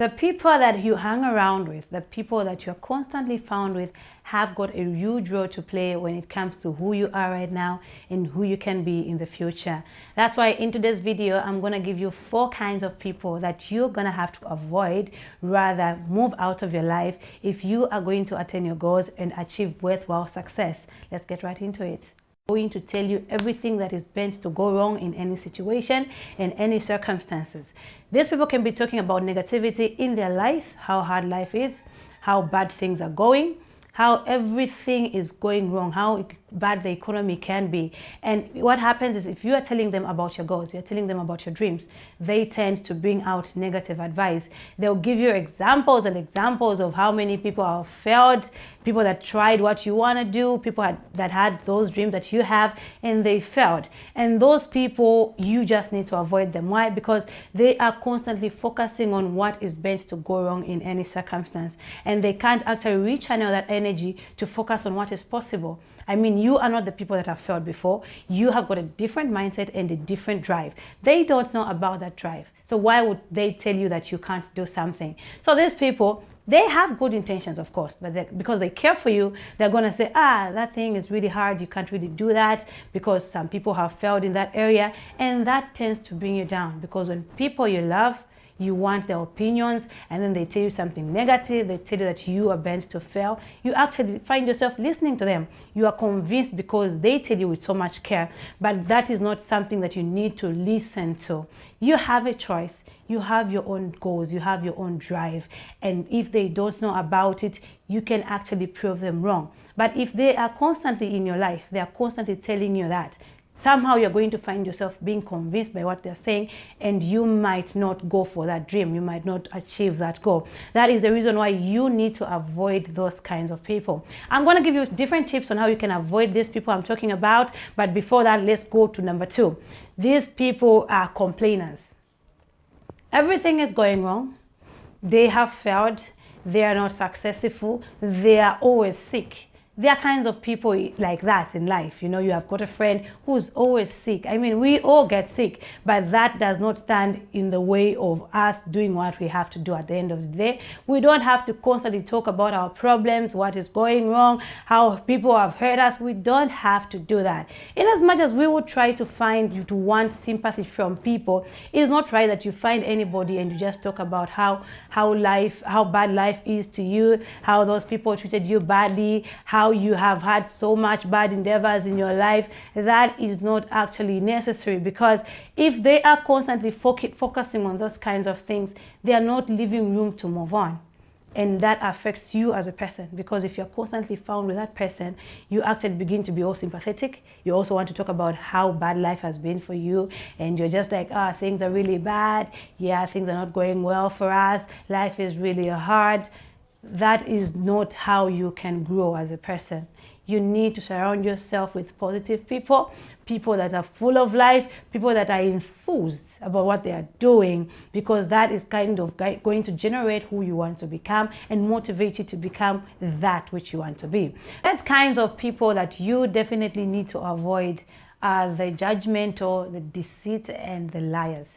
The people that you hang around with, the people that you're constantly found with, have got a huge role to play when it comes to who you are right now and who you can be in the future. That's why in today's video, I'm going to give you 4 kinds of people that you're going to have to avoid, rather move out of your life, if you are going to attain your goals and achieve worthwhile success. Let's get right into it. Going to tell you everything that is meant to go wrong in any situation and any circumstances. These people can be talking about negativity in their life, how hard life is, how bad things are going, how everything is going wrong, how bad the economy can be. And what happens is, if you are telling them about your goals, you're telling them about your dreams, they tend to bring out negative advice. They'll give you examples and examples of how many people have failed, people that tried what you want to do, people that had those dreams that you have and they failed. And those people, you just need to avoid them. Why? Because they are constantly focusing on what is meant to go wrong in any circumstance, and they can't actually rechannel that energy to focus on what is possible. I mean, you are not the people that have failed before. You have got a different mindset and a different drive. They don't know about that drive. So why would they tell you that you can't do something? So these people, they have good intentions, of course, but because they care for you, they're going to say, that thing is really hard. You can't really do that because some people have failed in that area. And that tends to bring you down, because when people you love, you want their opinions, and then they tell you something negative, they tell you that you are bent to fail, you actually find yourself listening to them. You are convinced because they tell you with so much care, but that is not something that you need to listen to. You have a choice. You have your own goals, you have your own drive, and if they don't know about it, you can actually prove them wrong. But if they are constantly in your life, they are constantly telling you that, somehow you're going to find yourself being convinced by what they're saying, and you might not go for that dream. You might not achieve that goal. That is the reason why you need to avoid those kinds of people. I'm going to give you different tips on how you can avoid these people I'm talking about. But before that, let's go to number 2. These people are complainers. Everything is going wrong. They have failed. They are not successful. They are always sick. There are kinds of people like that in life. You know, you have got a friend who's always sick. I mean, we all get sick, but that does not stand in the way of us doing what we have to do at the end of the day. We don't have to constantly talk about our problems, what is going wrong, how people have hurt us. We don't have to do that. In as much as we would try to want sympathy from people, it's not right that you find anybody and you just talk about how bad life is to you, how those people treated you badly, how you have had so much bad endeavors in your life. That is not actually necessary, because if they are constantly focusing on those kinds of things, they are not leaving room to move on. And that affects you as a person, because if you're constantly found with that person, you actually begin to be all sympathetic. You also want to talk about how bad life has been for you, and you're just like, things are really bad. Yeah, things are not going well for us. Life is really hard. That is not how you can grow as a person. You need to surround yourself with positive people, people that are full of life, people that are enthused about what they are doing, because that is kind of going to generate who you want to become and motivate you to become that which you want to be. That kinds of people that you definitely need to avoid are the judgmental, the deceit, and the liars.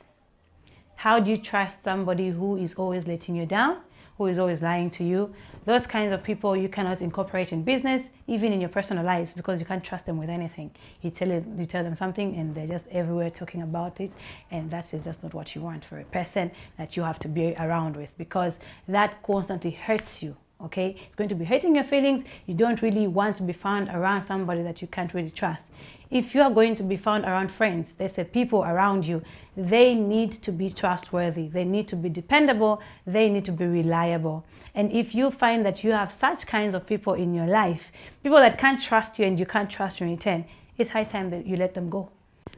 How do you trust somebody who is always letting you down, who is always lying to you? Those kinds of people you cannot incorporate in business, even in your personal lives, because you can't trust them with anything. You tell them something and they're just everywhere talking about it, and that is just not what you want for a person that you have to be around with, because that constantly hurts you. Okay, it's going to be hurting your feelings. You don't really want to be found around somebody that you can't really trust. If you are going to be found around friends, there's people around you, they need to be trustworthy, they need to be dependable, they need to be reliable. And if you find that you have such kinds of people in your life, people that can't trust you and you can't trust in return, it's high time that you let them go.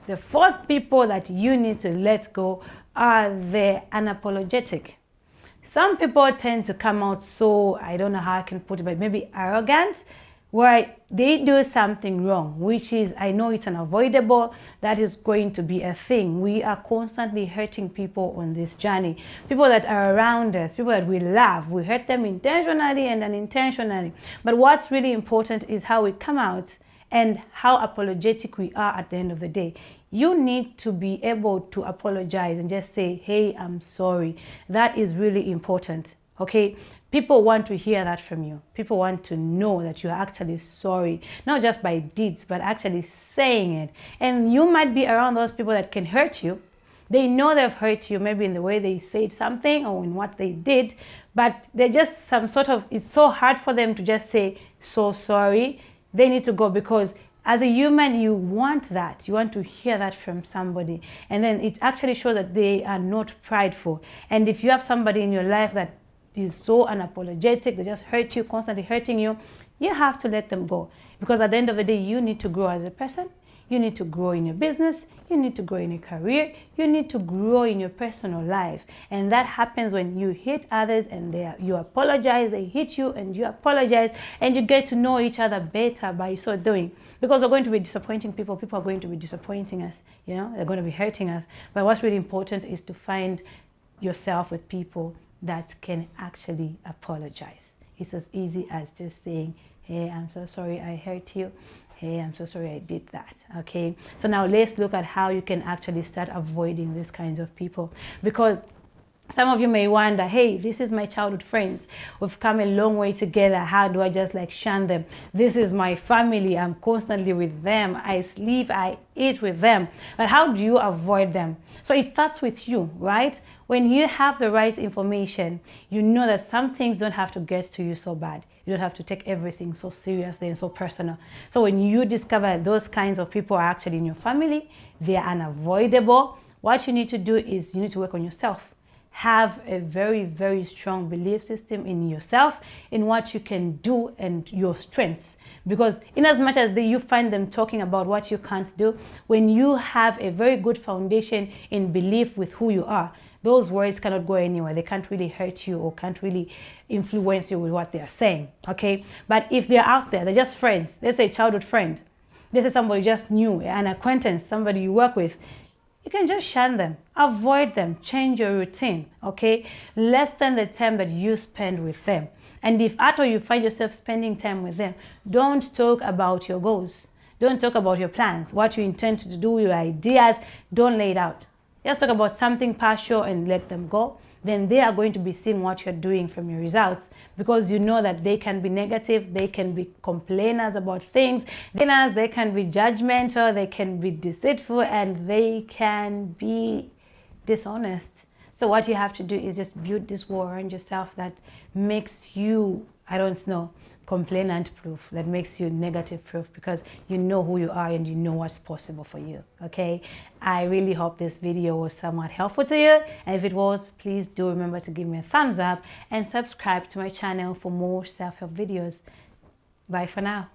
The 4th people that you need to let go are the unapologetic. Some people tend to come out so, I don't know how I can put it, but maybe arrogant, where they do something wrong, which is, I know it's unavoidable, that is going to be a thing. We are constantly hurting people on this journey. People that are around us, people that we love, we hurt them intentionally and unintentionally. But what's really important is how we come out and how apologetic we are at the end of the day. You need to be able to apologize and just say, hey, I'm sorry. That is really important, okay? People want to hear that from you. People want to know that you're actually sorry, not just by deeds, but actually saying it. And you might be around those people that can hurt you. They know they've hurt you, maybe in the way they said something or in what they did, but they're just it's so hard for them to just say, so sorry. They need to go, because as a human, you want that. You want to hear that from somebody. And then it actually shows that they are not prideful. And if you have somebody in your life that is so unapologetic, they just hurt you, constantly hurting you, you have to let them go. Because at the end of the day, you need to grow as a person. You need to grow in your business. You need to grow in your career. You need to grow in your personal life. And that happens when you hit others and you apologize, they hit you and you apologize, and you get to know each other better by so doing. Because we're going to be disappointing people. People are going to be disappointing us. You know, they're going to be hurting us. But what's really important is to find yourself with people that can actually apologize. It's as easy as just saying, hey, I'm so sorry I hurt you. Hey, I'm so sorry I did that. Okay, so now let's look at how you can actually start avoiding these kinds of people. Because some of you may wonder, hey, this is my childhood friends. We've come a long way together. How do I just like shun them? This is my family. I'm constantly with them. I sleep, I eat with them. But how do you avoid them? So it starts with you, right? When you have the right information, you know that some things don't have to get to you so bad. You don't have to take everything so seriously and so personal. So when you discover those kinds of people are actually in your family, they are unavoidable, what you need to do is you need to work on yourself. Have a very, very strong belief system in yourself, in what you can do and your strengths. Because in as much as you find them talking about what you can't do, when you have a very good foundation in belief with who you are, those words cannot go anywhere. They can't really hurt you or can't really influence you with what they are saying, okay? But if they're out there, they're just friends. Let's say childhood friend. Let's say somebody just new, an acquaintance, somebody you work with. You can just shun them, avoid them, change your routine, okay? Lessen the time that you spend with them. And if at all you find yourself spending time with them, don't talk about your goals. Don't talk about your plans, what you intend to do, your ideas. Don't lay it out. Just talk about something partial and let them go. Then they are going to be seeing what you're doing from your results, because you know that they can be negative, they can be complainers about things, they can be judgmental, they can be deceitful, and they can be dishonest. So what you have to do is just build this wall around yourself that makes you, I don't know, complainant proof, that makes you negative proof, because you know who you are and you know what's possible for you. Okay, I really hope this video was somewhat helpful to you, and if it was, please do remember to give me a thumbs up and subscribe to my channel for more self-help videos. Bye for now.